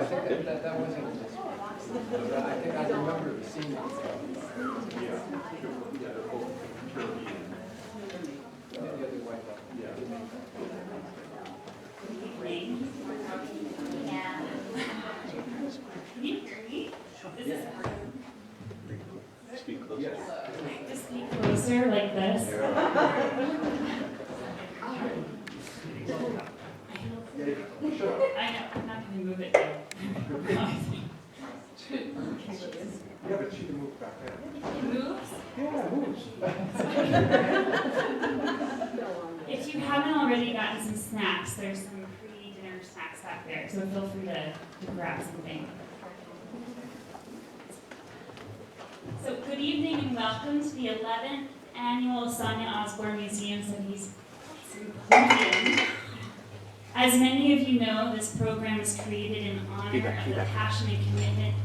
think that wasn't this one. But I think I remember seeing it. Yeah, they're both Caribbean. The other white one. Yeah. Yeah. Can you hear me? Is this Speak closer. Yes. just speak closer like this? Shut up. I know, I'm not going to move it though. Yeah, but she can move back there. It moves? Yeah, it moves. If you haven't already gotten some snacks, there's some pre-dinner snacks back there, so feel free to grab something. So good evening and welcome to the 11th Annual Sonia Osborne Museum Studies Symposium. As many of you know, this program was created in honor of the passion and commitment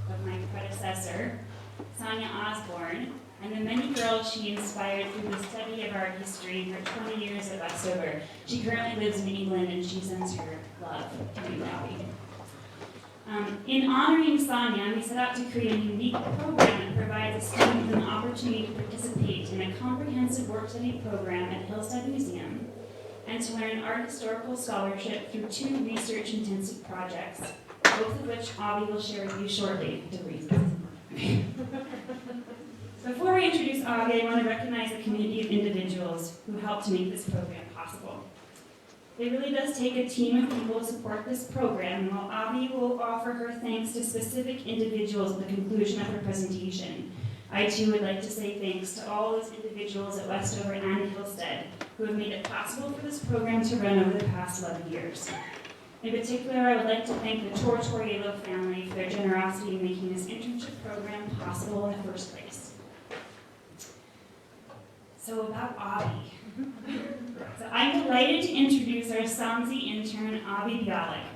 of my predecessor, Sonia Osborne, and the many girls she inspired through the study of art history in her 20 years at Westover. She currently lives in England and she sends her love to you, Robbie. In honoring Sonia, we set out to create a unique program that provides a student with an opportunity to participate in a comprehensive work study program at Hillstead Museum and to learn art historical scholarship through 2 research-intensive projects, both of which Avi will share with you shortly, the reasons. Before we introduce Avi, I want to recognize the community of individuals who helped to make this program possible. It really does take a team of people to support this program, and while Avi will offer her thanks to specific individuals at the conclusion of her presentation, I too would like to say thanks to all those individuals at Westover and Hillstead who have made it possible for this program to run over the past 11 years. In particular, I would like to thank the Tortoriello family for their generosity in making this internship program possible in the first place. So about Avi. So I'm delighted to introduce our SOMSI intern, Avi Bialik.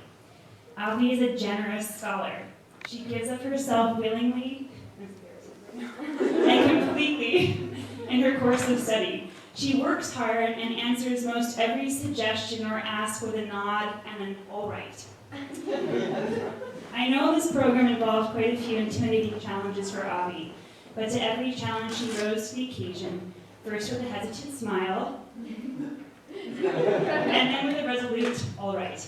Avi is a generous scholar. She gives of herself willingly and completely in her course of study. She works hard and answers most every suggestion or ask with a nod and an all right. I know this program involved quite a few intimidating challenges for Avi, but to every challenge she rose to the occasion, first with a hesitant smile, and then with a resolute all right.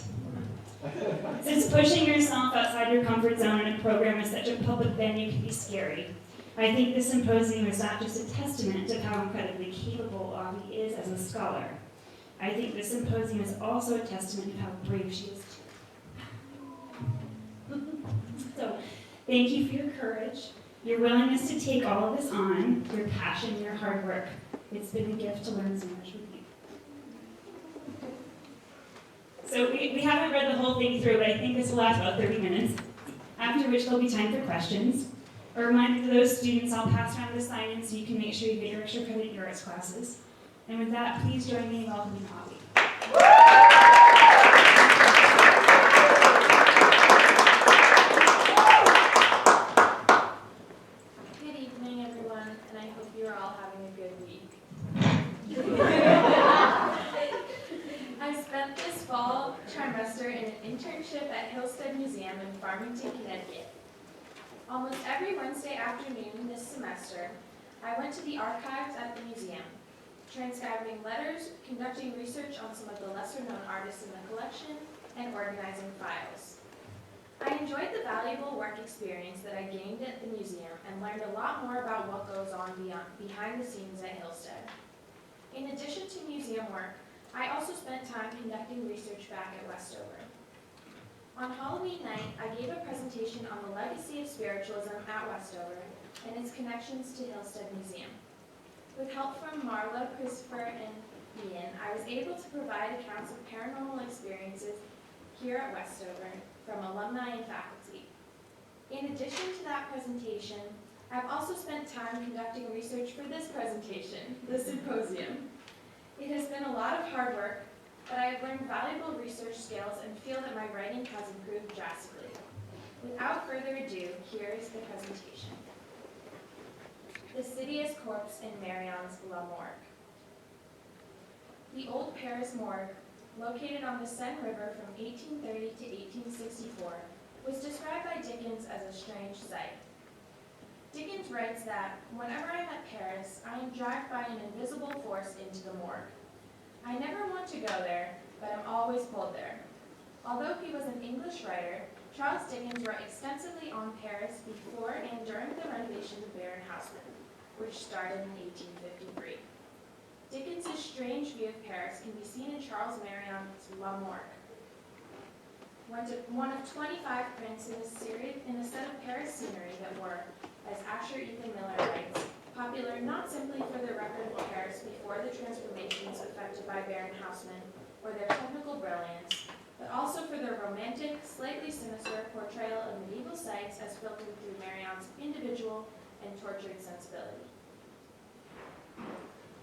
Since pushing yourself outside your comfort zone in a program with such a public venue can be scary, I think this symposium is not just a testament to how incredibly capable Avi is as a scholar. I think this symposium is also a testament to how brave she is too. So, thank you for your courage, your willingness to take all of this on, your passion, your hard work. It's been a gift to learn so much with you. So we haven't read the whole thing through, but I think this will last about 30 minutes, after which there'll be time for questions. A reminder to those students, I'll pass around the sign-in so you can make sure you get your extra credit in your arts classes. And with that, please join me in welcoming Avi. Good evening, everyone, and I hope you are all having a good week. I spent this fall trimester in an internship at Hillstead Museum in Farmington, Connecticut. Almost every Wednesday afternoon this semester, I went to the archives at the museum, transcribing letters, conducting research on some of the lesser-known artists in the collection, and organizing files. I enjoyed the valuable work experience that I gained at the museum and learned a lot more about what goes on behind the scenes at Hillstead. In addition to museum work, I also spent time conducting research back at Westover. On Halloween night, I gave a presentation on the legacy of spiritualism at Westover and its connections to Hillstead Museum. With help from Marla, Christopher, and Ian, I was able to provide accounts of paranormal experiences here at Westover from alumni and faculty. In addition to that presentation, I've also spent time conducting research for this presentation, the symposium. It has been a lot of hard work, but I have learned valuable research skills and feel that my writing has improved drastically. Without further ado, here is the presentation. The Sidious Corpse in Marion's La Morgue. The Old Paris Morgue, located on the Seine River from 1830 to 1864, was described by Dickens as a strange sight. Dickens writes that, "Whenever I'm at Paris, I am dragged by an invisible force into the morgue. I never want to go there, but am always pulled there." Although he was an English writer, Charles Dickens wrote extensively on Paris before and during the renovation of Baron Haussmann, which started in 1853. Dickens's strange view of Paris can be seen in Charles Marion's La Morgue, one of 25 prints in a set of Paris scenery that were, as Asher Ethan Miller writes, popular not simply for their record of Paris before the transformations effected by Baron Haussmann or their technical brilliance, but also for their romantic, slightly sinister portrayal of medieval sites as filtered through Marion's individual and tortured sensibility.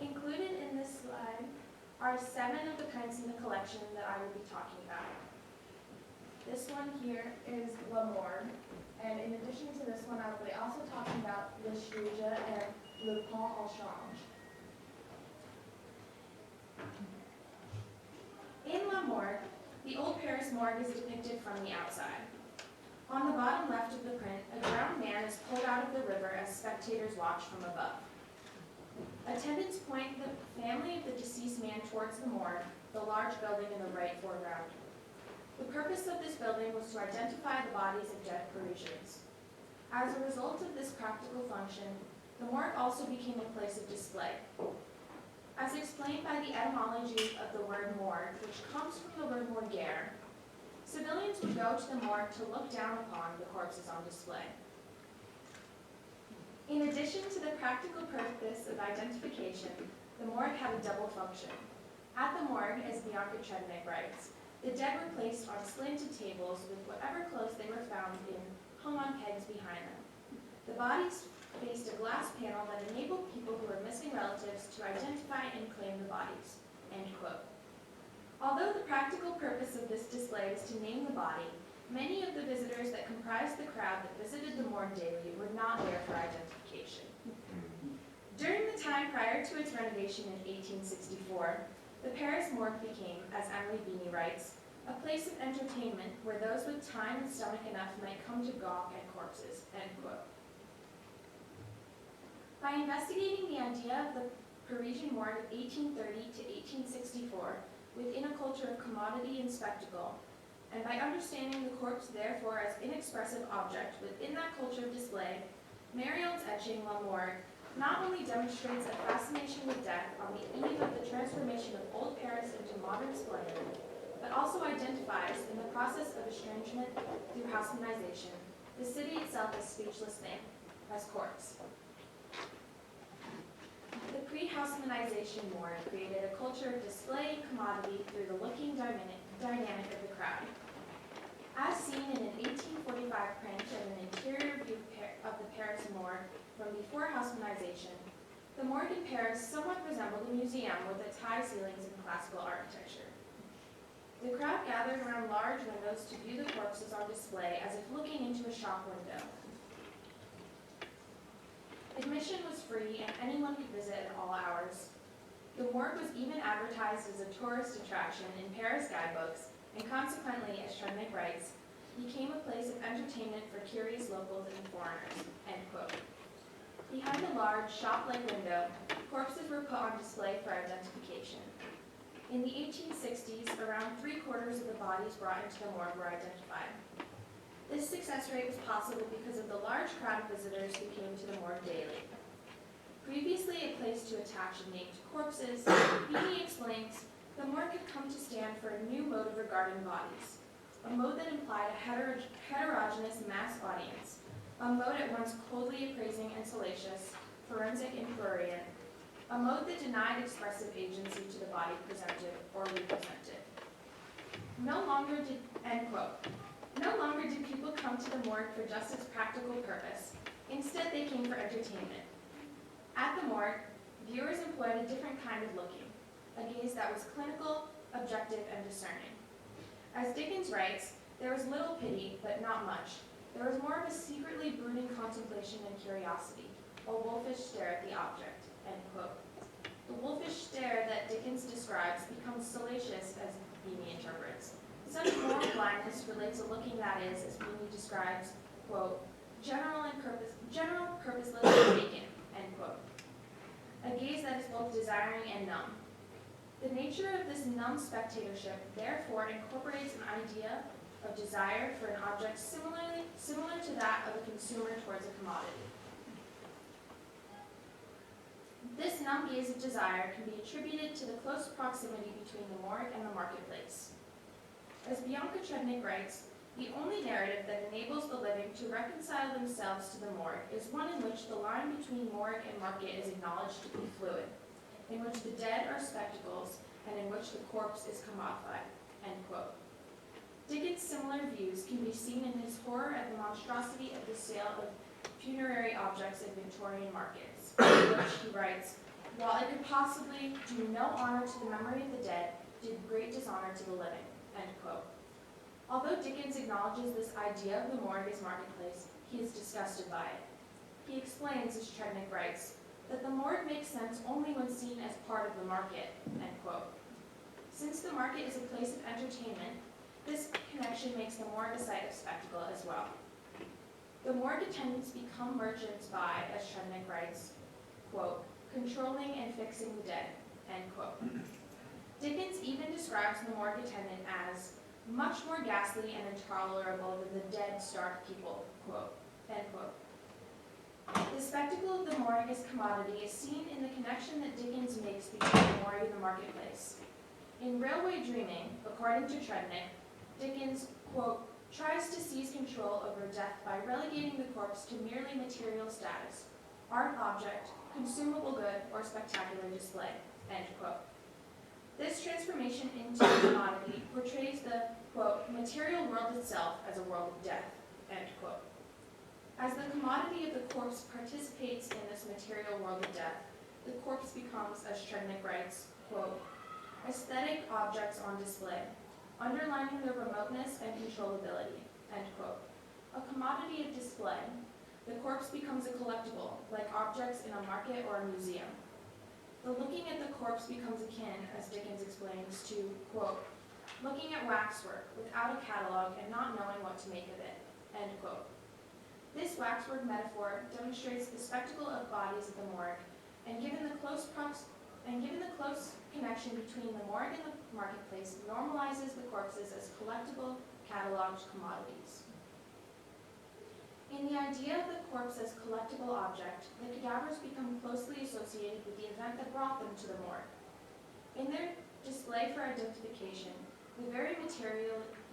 Included in this slide are 7 of the prints in the collection that I will be talking about. This one here is La Morgue, and in addition to this one, I will be also talking about Le Juge and Le Pont au Change. In La Morgue, the old Paris morgue is depicted from the outside. On the bottom left of the print, a drowned man is pulled out of the river as spectators watch from above. Attendants point the family of the deceased man towards the morgue, the large building in the right foreground. The purpose of this building was to identify the bodies of dead Parisians. As a result of this practical function, the morgue also became a place of display. As explained by the etymology of the word morgue, which comes from the word morguer, civilians would go to the morgue to look down upon the corpses on display. In addition to the practical purpose of identification, the morgue had a double function. At the morgue, as Bianca Chudnik writes, the dead were placed on slanted tables with whatever clothes they were found in hung on pegs behind them. The bodies faced a glass panel that enabled people who were missing relatives to identify and claim the bodies." End quote. Although the practical purpose of this display was to name the body, many of the visitors that comprised the crowd that visited the morgue daily were not there for identification. During the time prior to its renovation in 1864, the Paris morgue became, as Emily Beanie writes, a place of entertainment where those with time and stomach enough might come to gawk at corpses, end quote. By investigating the idea of the Parisian morgue of 1830 to 1864 within a culture of commodity and spectacle, and by understanding the corpse therefore as inexpressive object within that culture of display, Marion's etching La Morgue not only demonstrates a fascination with death on the eve of the transformation of old Paris into modern splendor, but also identifies, in the process of estrangement through Haussmannization, the city itself as speechless thing, as corpse. The pre-Haussmannization morgue created a culture of display and commodity through the looking dynamic of the crowd. As seen in an 1845 print of an interior view of the Paris morgue from before Haussmannization, the morgue in Paris somewhat resembled a museum with its high ceilings and classical architecture. The crowd gathered around large windows to view the corpses on display as if looking into a shop window. Admission was free and anyone could visit at all hours. The morgue was even advertised as a tourist attraction in Paris guidebooks, and consequently, as Chudnik writes, became a place of entertainment for curious locals and foreigners, end quote. Behind the large, shop-like window, corpses were put on display for identification. In the 1860s, around 3/4 of the bodies brought into the morgue were identified. This success rate was possible because of the large crowd of visitors who came to the morgue daily. Previously a place to attach and name to corpses, Beanie explains, the morgue had come to stand for a new mode of regarding bodies, a mode that implied a heterogeneous mass audience, a mode at once coldly appraising and salacious, forensic and prurient, a mode that denied expressive agency to the body presented or represented. No longer did, end quote, no longer did people come to the morgue for just its practical purpose. Instead, they came for entertainment. At the morgue, viewers employed a different kind of looking, a gaze that was clinical, objective, and discerning. As Dickens writes, there was little pity, but not much. There was more of a secretly brooding contemplation and curiosity, a wolfish stare at the object, end quote. The wolfish stare that Dickens describes becomes salacious as Beanie interprets. Such moral blindness relates a looking that is, as Beanie describes, quote, general purposeless and vacant, end quote. A gaze that is both desiring and numb. The nature of this numb spectatorship therefore incorporates an idea of desire for an object similar to that of a consumer towards a commodity. This numb gaze of desire can be attributed to the close proximity between the morgue and the marketplace. As Bianca Trednick writes, the only narrative that enables the living to reconcile themselves to the morgue is one in which the line between morgue and market is acknowledged to be fluid, in which the dead are spectacles, and in which the corpse is commodified, end quote. Dickens' similar views can be seen in his horror at the monstrosity of the sale of funerary objects in Victorian markets, in which he writes, while it could possibly do no honor to the memory of the dead, did great dishonor to the living, end quote. Although Dickens acknowledges this idea of the morgue as marketplace, he is disgusted by it. He explains, as Trednick writes, that the morgue makes sense only when seen as part of the market, end quote. Since the market is a place of entertainment, this connection makes the morgue a site of spectacle as well. The morgue attendants become merchants by, as Trednick writes, quote, controlling and fixing the dead, end quote. Dickens even describes the morgue attendant as much more ghastly and intolerable than the dead, stark people, quote, end quote. The spectacle of the morgue as commodity is seen in the connection that Dickens makes between the morgue and the marketplace. In Railway Dreaming, according to Trednick, Dickens, quote, tries to seize control over death by relegating the corpse to merely material status, art object, consumable good, or spectacular display, end quote. This transformation into a commodity portrays the, quote, material world itself as a world of death, end quote. As the commodity of the corpse participates in this material world of death, the corpse becomes, as Trednick writes, quote, aesthetic objects on display, underlining their remoteness and controllability, end quote. A commodity of display, the corpse becomes a collectible, like objects in a market or a museum. The looking at the corpse becomes akin, as Dickens explains, to, quote, looking at waxwork without a catalog and not knowing what to make of it, end quote. This waxwork metaphor demonstrates the spectacle of bodies at the morgue, and given the close connection between the morgue and the marketplace, normalizes the corpses as collectible, cataloged commodities. In the idea of the corpse as collectible object, the cadavers become closely associated with the event that brought them to the morgue. In their display for identification, the very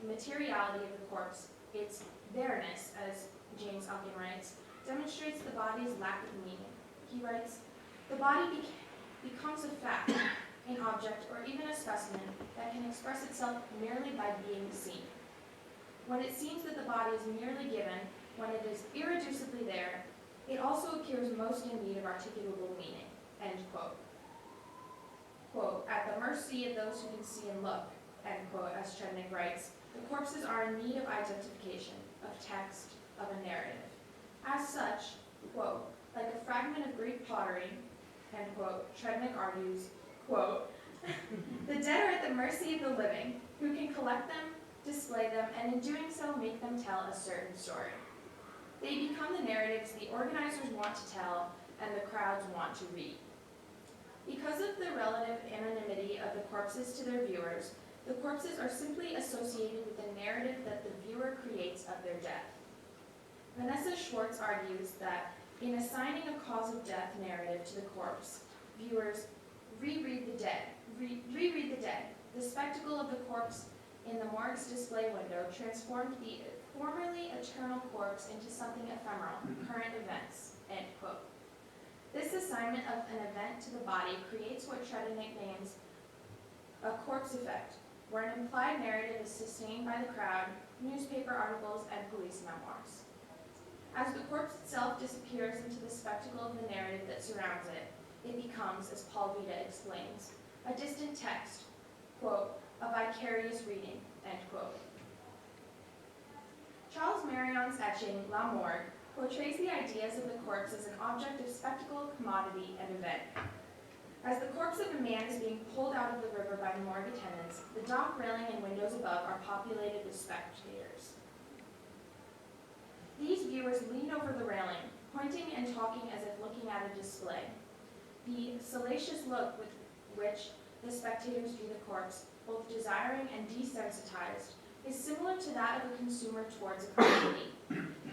materiality of the corpse, its bareness, as James Ucken writes, demonstrates the body's lack of meaning. He writes, the body becomes a fact, an object, or even a specimen that can express itself merely by being seen. When it seems that the body is merely given, when it is irreducibly there, it also appears most in need of articulable meaning, end quote. Quote, at the mercy of those who can see and look, end quote, as Trednick writes, the corpses are in need of identification, of text, of a narrative. As such, quote, like a fragment of Greek pottery, end quote, Trednick argues, quote, the dead are at the mercy of the living, who can collect them, display them, and in doing so make them tell a certain story. They become the narratives the organizers want to tell and the crowds want to read. Because of the relative anonymity of the corpses to their viewers, the corpses are simply associated with the narrative that the viewer creates of their death. Vanessa Schwartz argues that in assigning a cause of death narrative to the corpse, viewers reread the dead. The spectacle of the corpse in the morgue's display window transformed the formerly eternal corpse into something ephemeral, current events, end quote. This assignment of an event to the body creates what Trednick names a corpse effect, where an implied narrative is sustained by the crowd, newspaper articles, and police memoirs. As the corpse itself disappears into the spectacle of the narrative that surrounds it, it becomes, as Paul Vida explains, a distant text, quote, a vicarious reading, end quote. Charles Marion's etching, La Morgue, portrays the ideas of the corpse as an object of spectacle, commodity, and event. As the corpse of a man is being pulled out of the river by the morgue attendants, the dock railing and windows above are populated with spectators. These viewers lean over the railing, pointing and talking as if looking at a display. The salacious look with which the spectators view the corpse, both desiring and desensitized, is similar to that of a consumer towards a commodity,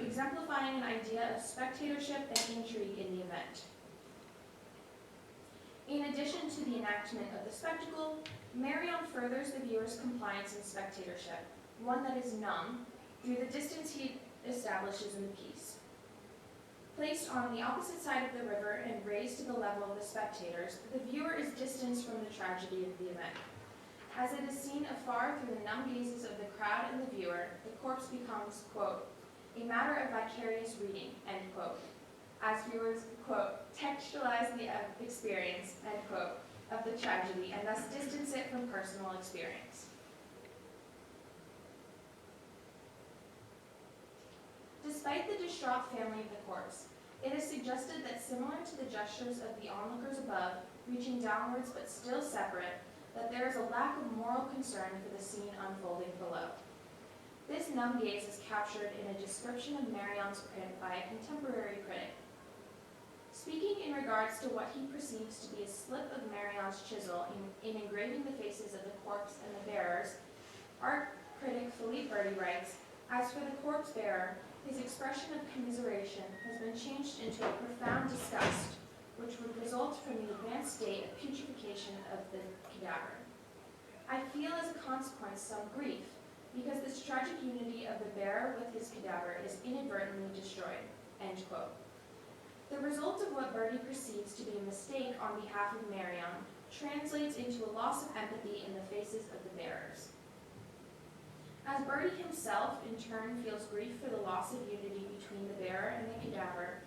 exemplifying an idea of spectatorship and intrigue in the event. In addition to the enactment of the spectacle, Marion furthers the viewer's compliance and spectatorship, one that is numb, through the distance he establishes in the piece. Placed on the opposite side of the river and raised to the level of the spectators, the viewer is distanced from the tragedy of the event. As it is seen afar through the numb gazes of the crowd and the viewer, the corpse becomes, quote, a matter of vicarious reading, end quote, as viewers, quote, textualize the experience, end quote, of the tragedy and thus distance it from personal experience. Despite the distraught family of the corpse, it is suggested that similar to the gestures of the onlookers above, reaching downwards but still separate, that there is a lack of moral concern for the scene unfolding below. This numb gaze is captured in a description of Marion's print by a contemporary critic. Speaking in regards to what he perceives to be a slip of Marion's chisel in engraving the faces of the corpse and the bearers, art critic Philippe Berti writes, as for the corpse bearer, his expression of commiseration has been changed into a profound disgust, which would result from the advanced state of putrefaction of the cadaver. I feel as a consequence some grief, because this tragic unity of the bearer with his cadaver is inadvertently destroyed, end quote. The result of what Berti perceives to be a mistake on behalf of Marion translates into a loss of empathy in the faces of the bearers. As Berti himself, in turn, feels grief for the loss of unity between the bearer and the cadaver,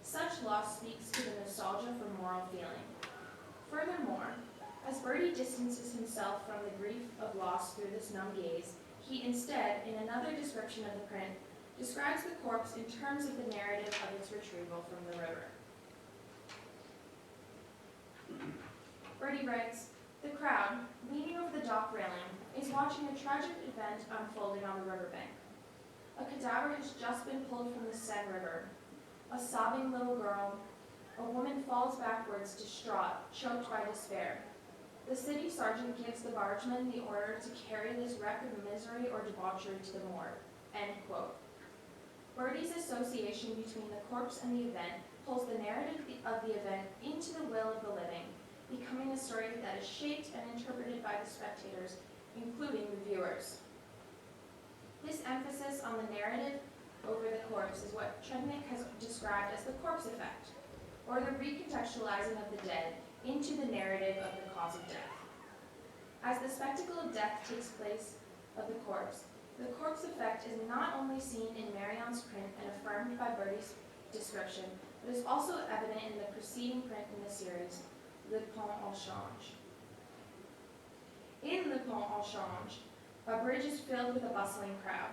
such loss speaks to the nostalgia for moral feeling. Furthermore, as Berti distances himself from the grief of loss through this numb gaze, he instead, in another description of the print, describes the corpse in terms of the narrative of its retrieval from the river. Berti writes, the crowd, leaning over the dock railing, is watching a tragic event unfolding on the riverbank. A cadaver has just been pulled from the Seine River. A sobbing little girl, a woman falls backwards, distraught, choked by despair. The city sergeant gives the bargeman the order to carry this wreck of misery or debauchery to the morgue, end quote. Berti's association between the corpse and the event pulls the narrative of the event into the will of the living, becoming a story that is shaped and interpreted by the spectators, including the viewers. This emphasis on the narrative over the corpse is what Chudnik has described as the corpse effect, or the recontextualizing of the dead into the narrative of the cause of death. As the spectacle of death takes place of the corpse effect is not only seen in Marion's print and affirmed by Berti's description, but is also evident in the preceding print in the series, Le Pont au Change. In Le Pont au Change, a bridge is filled with a bustling crowd.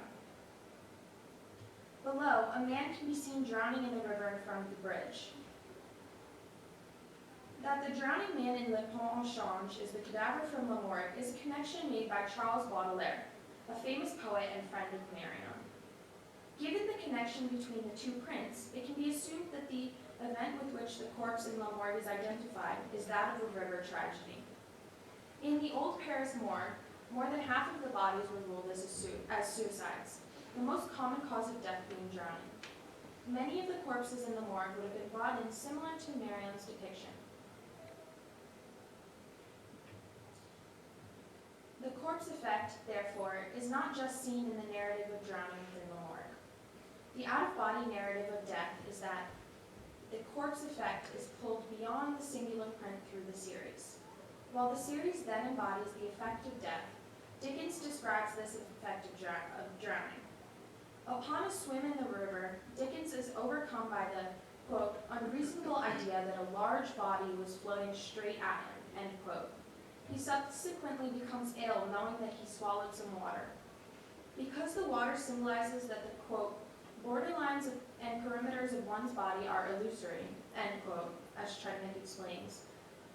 Below, a man can be seen drowning in the river in front of the bridge. That the drowning man in Le Pont au Change is the cadaver from La Morgue is a connection made by Charles Baudelaire, a famous poet and friend of Marion. Given the connection between the two prints, it can be assumed that the event with which the corpse in La Morgue is identified is that of a river tragedy. In the old Paris morgue, more than half of the bodies were ruled as suicides, the most common cause of death being drowning. Many of the corpses in the morgue would have been brought in similar to Marion's depiction. The corpse effect, therefore, is not just seen in the narrative of drowning within the morgue. The out-of-body narrative of death is that the corpse effect is pulled beyond the singular print through the series. While the series then embodies the effect of death, Dickens describes this effect of drowning. Upon a swim in the river, Dickens is overcome by the, quote, unreasonable idea that a large body was floating straight at him, end quote. He subsequently becomes ill knowing that he swallowed some water. Because the water symbolizes that the, quote, borderlines and perimeters of one's body are illusory, end quote, as Chudnik explains,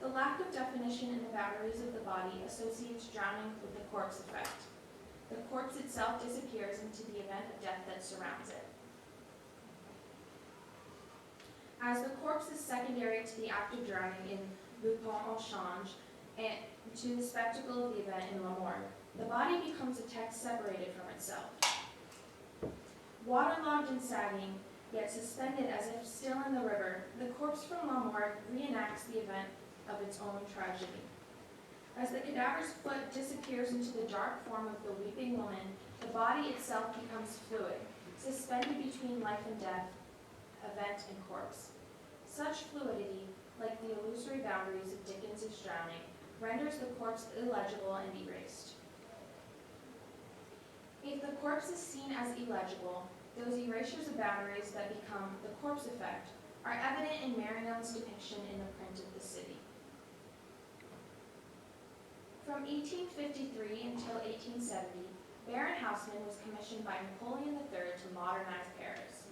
The lack of definition in the boundaries of the body associates drowning with the corpse effect. The corpse itself disappears into the event of death that surrounds it. As the corpse is secondary to the act of drowning in le pont au change and to the spectacle of the event in la morgue, the body becomes a text separated from itself. Waterlogged and sagging, yet suspended as if still in the river, the corpse from la morgue reenacts the event of its own tragedy. As the cadaver's foot disappears into the dark form of the weeping woman, the body itself becomes fluid, suspended between life and death, event and corpse. Such fluidity, like the illusory boundaries of Dickens's drowning, renders the corpse illegible and erased. If the corpse is seen as illegible, those erasures of boundaries that become the corpse effect are evident in Marion's depiction in the print of the city. From 1853 until 1870, Baron Haussmann was commissioned by Napoleon III to modernize Paris.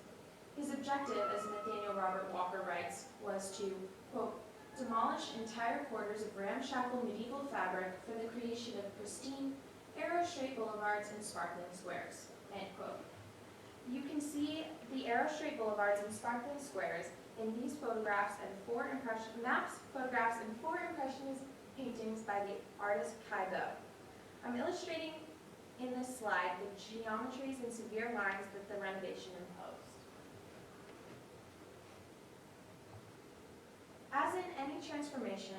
His objective, as Nathaniel Robert Walker writes, was to, quote, demolish entire quarters of ramshackle medieval fabric for the creation of pristine, arrow-straight boulevards and sparkling squares, end quote. You can see the arrow-straight boulevards and sparkling squares in these photographs and four impressionist paintings by the artist Caillebotte. I'm illustrating in this slide the geometries and severe lines that the renovation imposed. As in any transformation,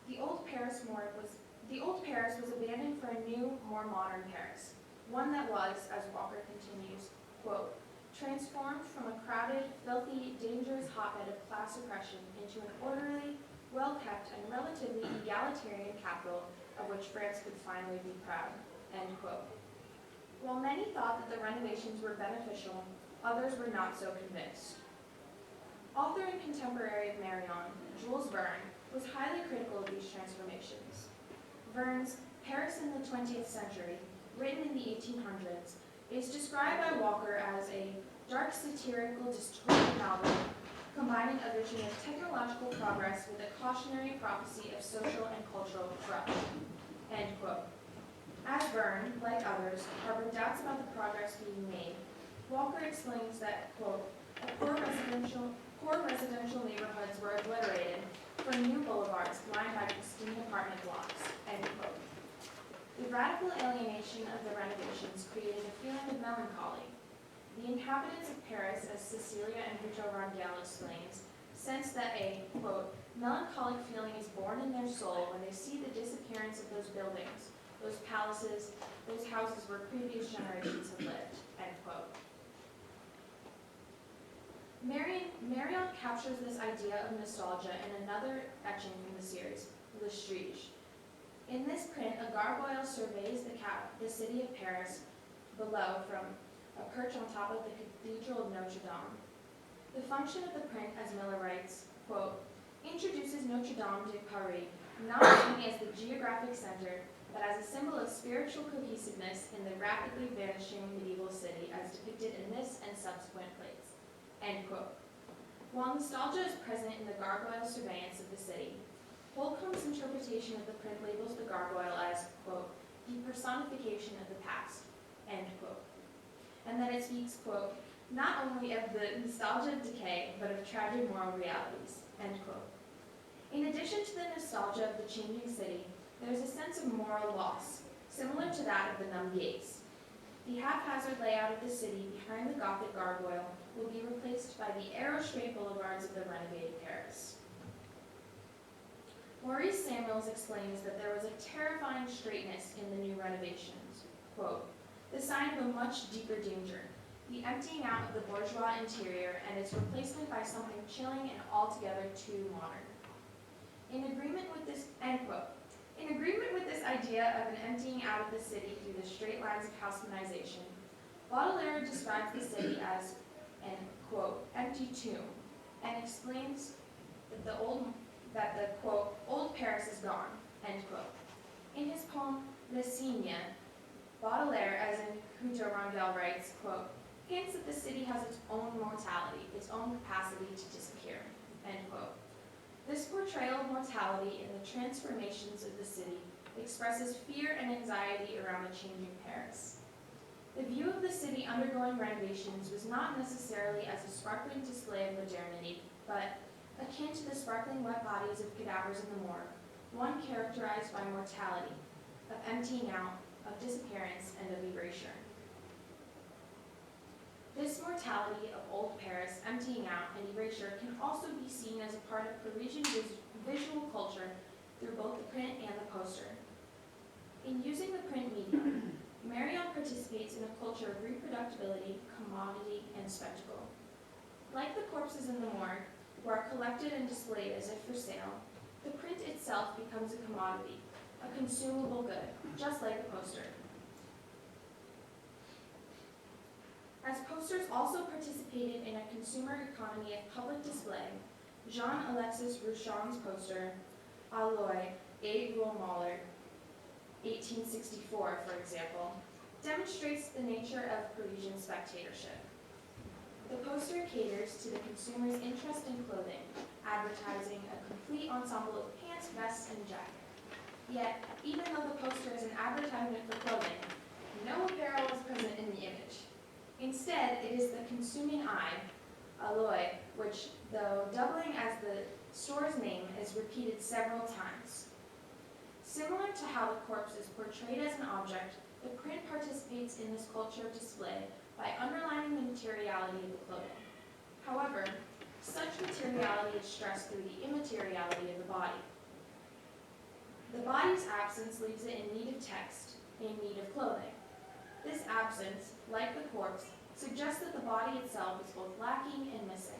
the old Paris was abandoned for a new, more modern Paris, one that was, as Walker continues, quote, transformed from a crowded, filthy, dangerous hotbed of class oppression into an orderly, well-kept, and relatively egalitarian capital of which France could finally be proud, end quote. While many thought that the renovations were beneficial, others were not so convinced. Author and contemporary of Marion, Jules Verne, was highly critical of these transformations. Verne's Paris in the 20th Century, written in the 1800s, is described by Walker as a dark satirical distorted novel combining a vision of technological progress with a cautionary prophecy of social and cultural corruption, end quote. As Verne, like others, harbored doubts about the progress being made, Walker explains that, quote, poor residential neighborhoods were obliterated for new boulevards lined by pristine apartment blocks, end quote. The radical alienation of the renovations created a feeling of melancholy. The inhabitants of Paris, as Cecilia and Hugo Rangel explains, sense that a, quote, melancholic feeling is born in their soul when they see the disappearance of those buildings, those palaces, those houses where previous generations have lived, end quote. Marion captures this idea of nostalgia in another etching from the series, Le Strige. In this print, a gargoyle surveys the city of Paris below from a perch on top of the Cathedral of Notre Dame. The function of the print, as Miller writes, quote, introduces Notre Dame de Paris not only as the geographic center, but as a symbol of spiritual cohesiveness in the rapidly vanishing medieval city as depicted in this and subsequent plates, end quote. While nostalgia is present in the gargoyle surveillance of the city, Holcomb's interpretation of the print labels the gargoyle as, quote, the personification of the past, end quote. And that it speaks, quote, not only of the nostalgia of decay, but of tragic moral realities, end quote. In addition to the nostalgia of the changing city, there is a sense of moral loss, similar to that of the numb gaze. The haphazard layout of the city behind the Gothic gargoyle will be replaced by the arrow-straight boulevards of the renovated Paris. Maurice Samuels explains that there was a terrifying straightness in the new renovations, quote, the sign of a much deeper danger, the emptying out of the bourgeois interior and its replacement by something chilling and altogether too modern. In agreement with this, end quote. In agreement with this idea of an emptying out of the city through the straight lines of Haussmannization, Baudelaire describes the city as an, quote, empty tomb, and explains that the quote, old Paris is gone, end quote. In his poem, Le Cygne, Baudelaire, as in Hugo Rangel writes, quote, hints that the city has its own mortality, its own capacity to disappear, end quote. This portrayal of mortality and the transformations of the city expresses fear and anxiety around the changing Paris. The view of the city undergoing renovations was not necessarily as a sparkling display of modernity, but akin to the sparkling wet bodies of cadavers in the morgue, one characterized by mortality, of emptying out, of disappearance, and of erasure. This mortality of old Paris emptying out and erasure can also be seen as a part of Parisian visual culture through both the print and the poster. In using the print medium, Marion participates in a culture of reproducibility, commodity, and spectacle. Like the corpses in the morgue, who are collected and displayed as if for sale, the print itself becomes a commodity, a consumable good, just like a poster. As posters also participated in a consumer economy of public display, Jean-Alexis Rouchon's poster, Alloy, A. Gros Mahler, 1864, for example, demonstrates the nature of Parisian spectatorship. The poster caters to the consumer's interest in clothing, advertising a complete ensemble of pants, vests, and jacket. Yet, even though the poster is an advertisement for clothing, no apparel is present in the image. Instead, it is the consuming eye, Alloy, which, though doubling as the store's name, is repeated several times. Similar to how the corpse is portrayed as an object, the print participates in this culture of display by underlining the materiality of the clothing. However, such materiality is stressed through the immateriality of the body. The body's absence leaves it in need of text, in need of clothing. This absence, like the corpse, suggests that the body itself is both lacking and missing.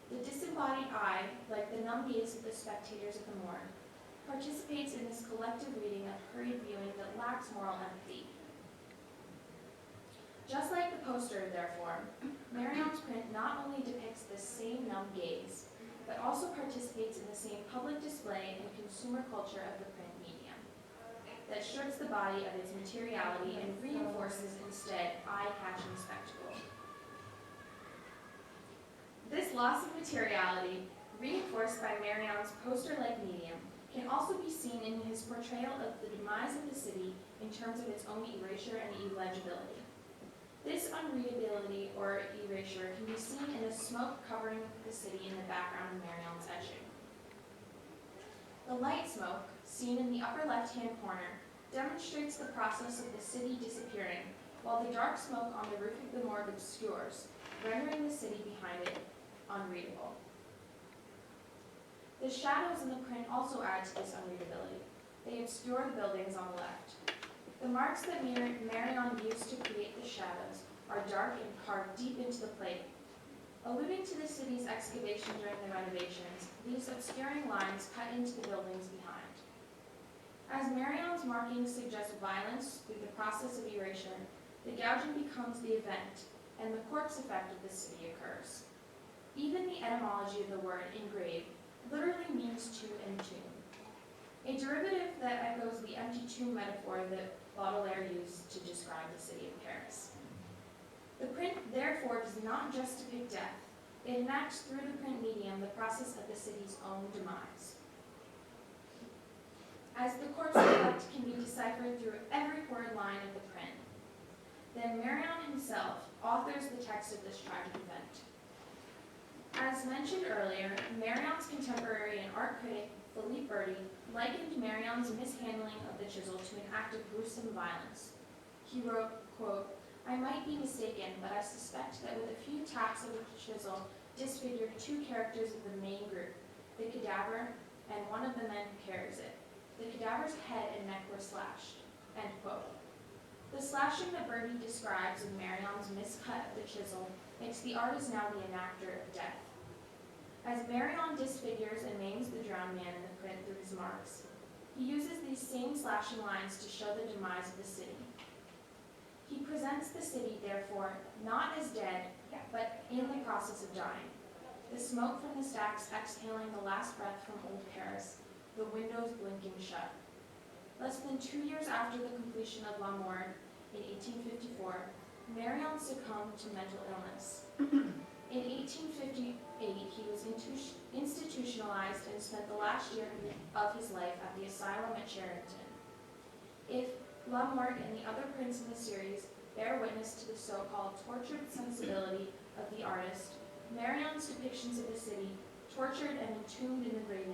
The disembodied eye, like the numb gaze of the spectators at the morgue, participates in this collective reading of hurried viewing that lacks moral empathy. Just like the poster, therefore, Marion's print not only depicts this same numb gaze, but also participates in the same public display and consumer culture of the print medium that strips the body of its materiality and reinforces instead eye-catching spectacle. This loss of materiality, reinforced by Marion's poster-like medium, can also be seen in his portrayal of the demise of the city in terms of its own erasure and illegibility. This unreadability or erasure can be seen in the smoke covering the city in the background of Marion's etching. The light smoke, seen in the upper left-hand corner, demonstrates the process of the city disappearing, while the dark smoke on the roof of the morgue obscures, rendering the city behind it unreadable. The shadows in the print also add to this unreadability. They obscure the buildings on the left. The marks that Marion used to create the shadows are dark and carved deep into the plate. Alluding to the city's excavation during the renovations, these obscuring lines cut into the buildings behind. As Marion's markings suggest violence through the process of erasure, the gouging becomes the event, and the corpse effect of the city occurs. Even the etymology of the word engrave literally means to entomb, a derivative that echoes the empty tomb metaphor that Baudelaire used to describe the city of Paris. The print, therefore, does not just depict death. It enacts through the print medium the process of the city's own demise. As the corpse effect can be deciphered through every word line of the print, then Marion himself authors the text of this tragic event. As mentioned earlier, Marion's contemporary and art critic, Philippe Berti, likened Marion's mishandling of the chisel to an act of gruesome violence. He wrote, quote, "I might be mistaken, but I suspect that with a few taps of the chisel disfigured two characters of the main group, the cadaver and one of the men who carries it. The cadaver's head and neck were slashed." End quote. The slashing that Berti describes in Marion's miscut of the chisel makes the artist now the enactor of death. As Marion disfigures and maims the drowned man in the print through his marks, he uses these same slashing lines to show the demise of the city. He presents the city, therefore, not as dead, but in the process of dying. The smoke from the stacks exhaling the last breath from old Paris, the windows blinking shut. Less than 2 years after the completion of La Morgue in 1854, Marion succumbed to mental illness. In 1858, he was institutionalized and spent the last year of his life at the asylum at Charrington. If Lamorgue and the other prints in the series bear witness to the so-called tortured sensibility of the artist, Marion's depictions of the city, tortured and entombed in engraving,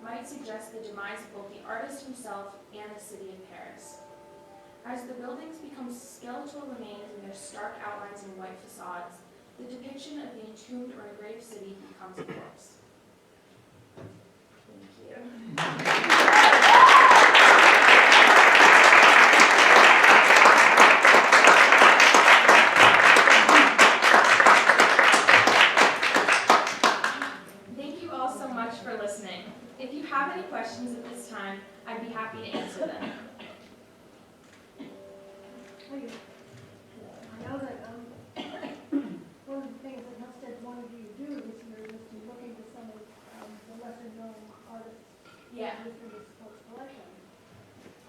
might suggest the demise of both the artist himself and the city of Paris. As the buildings become skeletal remains in their stark outlines and white facades, the depiction of the entombed or engraved city becomes a corpse. Thank you. Thank you all so much for listening. If you have any questions at this time, I'd be happy to answer them. I know that one of the things that Husted wanted you to do this year was to look into some of the lesser known artists Yeah. within this collection.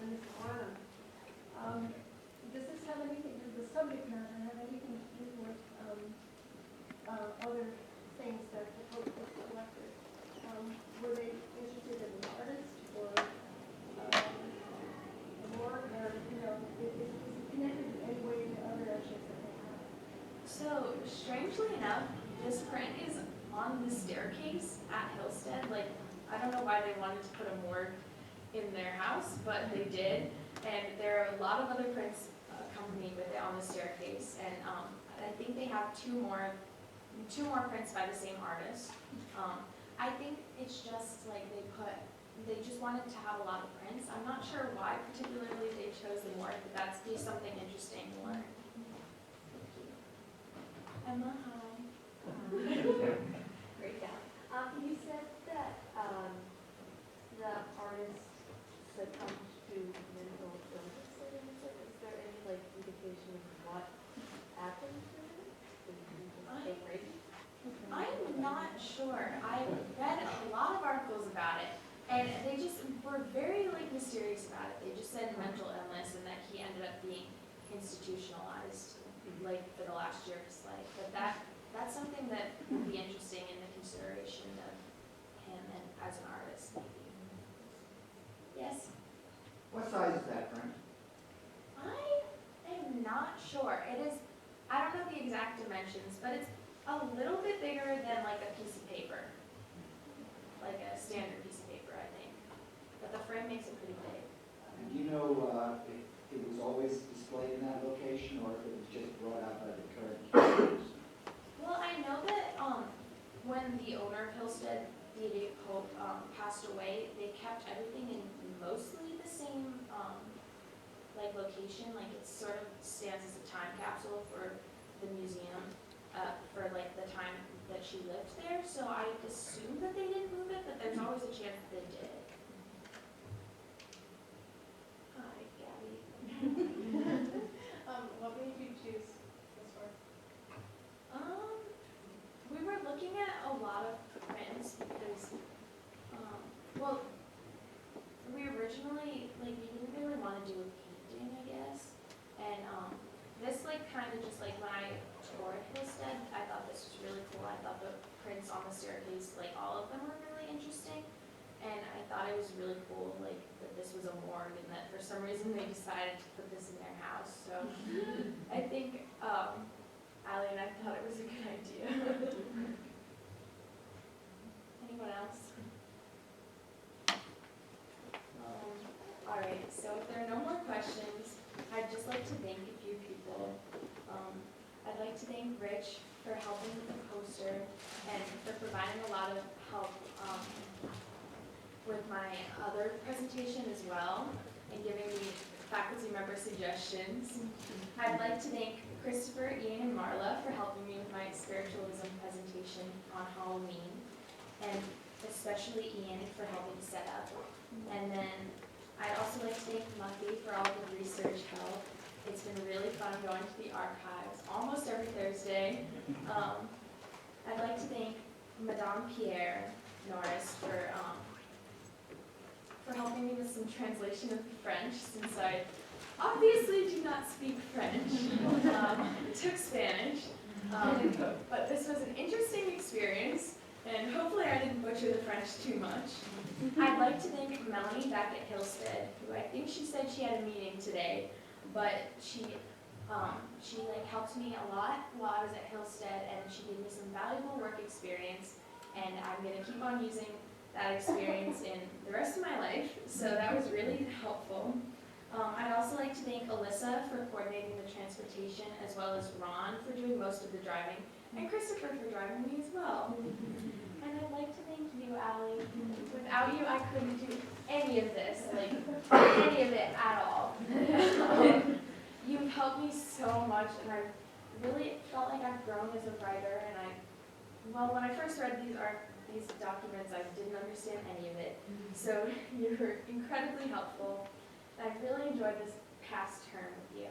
And this is one of them. Does this have anything, does the subject matter have anything to do with other things that the folks collected? Were they interested in the artist or more, or, you know, is it connected in any way to other objects that they have? So, strangely enough, this print is on the staircase at Hillstead. Like, I don't know why they wanted to put a morgue in their house, but they did. And there are a lot of other prints accompanied with it on the staircase. And I think they have two more prints by the same artist. I think it's just like they just wanted to have a lot of prints. I'm not sure why particularly they chose the morgue, but that's just something interesting to learn. Emma, hi. Great job. You said that the artist succumbed to mental illness. Is there any indication of what happened to him? Did he just take crazy? I'm not sure. I read a lot of articles about it, and they just were very mysterious about it. They just said mental illness and that he ended up being institutionalized for the last year of his life. But that's something that would be interesting in the consideration of him and as an artist, maybe. Yes? What size is that print? I am not sure. It is, I don't know the exact dimensions, but it's a little bit bigger than a piece of paper. Like a standard piece of paper, I think. But the frame makes it pretty big. And do you know if it was always displayed in that location or if it was just brought out by the current curators? Well, I know that when the owner of Hillstead, D.A. Pope, passed away, they kept everything in mostly the same location. It sort of stands as a time capsule for the museum for the time that she lived there. So I assume that they didn't move it, but there's always a chance that they did. Hi, Gabby. What made you choose this work? We were looking at a lot of prints because, we originally, we didn't really want to do a painting, I guess. And this, kind of just, when I toured Hillstead, I thought this was really cool. I thought the prints on the staircase, all of them were really interesting. And I thought it was really cool, that this was a morgue and that for some reason they decided to put this in their house. So I think Allie and I thought it was a good idea. Anyone else? All right, so if there are no more questions, I'd just like to thank a few people. I'd like to thank Rich for helping with the poster and for providing a lot of help with my other presentation as well and giving me faculty member suggestions. I'd like to thank Christopher, Ian, and Marla for helping me with my spiritualism presentation on Halloween, and especially Ian for helping set up. And then I'd also like to thank Muffy for all the research help. It's been really fun going to the archives almost every Thursday. I'd like to thank Madame Pierre Norris for helping me with some translation of French, since I obviously do not speak French. Took Spanish. But this was an interesting experience, and hopefully I didn't butcher the French too much. I'd like to thank Melanie back at Hillstead, who I think she said she had a meeting today, but she helped me a lot while I was at Hillstead, and she gave me some valuable work experience, and I'm going to keep on using that experience in the rest of my life, so that was really helpful. I'd also like to thank Alyssa for coordinating the transportation, as well as Ron for doing most of the driving, and Christopher for driving me as well. And I'd like to thank you, Allie. Without you, I couldn't do any of this, like any of it at all. You've helped me so much, and I really felt like I've grown as a writer. And when I first read these documents, I didn't understand any of it. So you were incredibly helpful. I've really enjoyed this past term with you.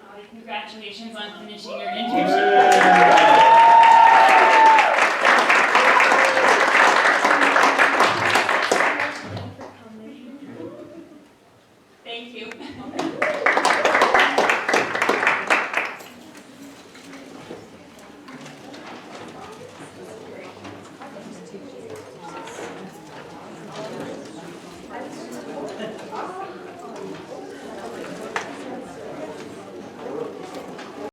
Holly, congratulations on finishing your internship. Thank you.